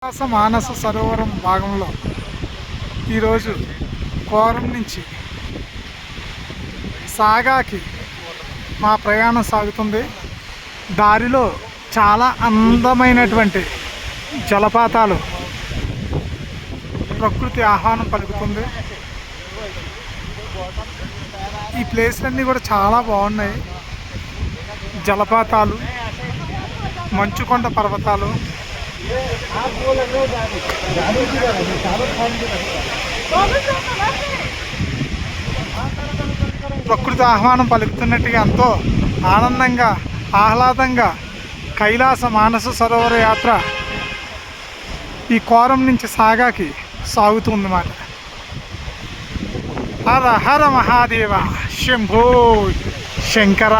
మానస సరోవరం భాగంలో ఈరోజు కోరం నుంచి సాగాకి మా ప్రయాణం సాగుతుంది. దారిలో చాలా అందమైనటువంటి జలపాతాలు, ప్రకృతి ఆహ్వానం పలుకుతుంది. ఈ ప్లేస్లన్నీ కూడా చాలా బాగున్నాయి. జలపాతాలు, మంచుకొండ పర్వతాలు, ప్రకృతి ఆహ్వానం పలుకుతున్నట్టుగా ఎంతో ఆనందంగా, ఆహ్లాదంగా కైలాస మానస సరోవర యాత్ర ఈ కోరం నుంచి సాగాకి సాగుతుందన్నమాట. హర హర మహాదేవ, శంభో శంకర.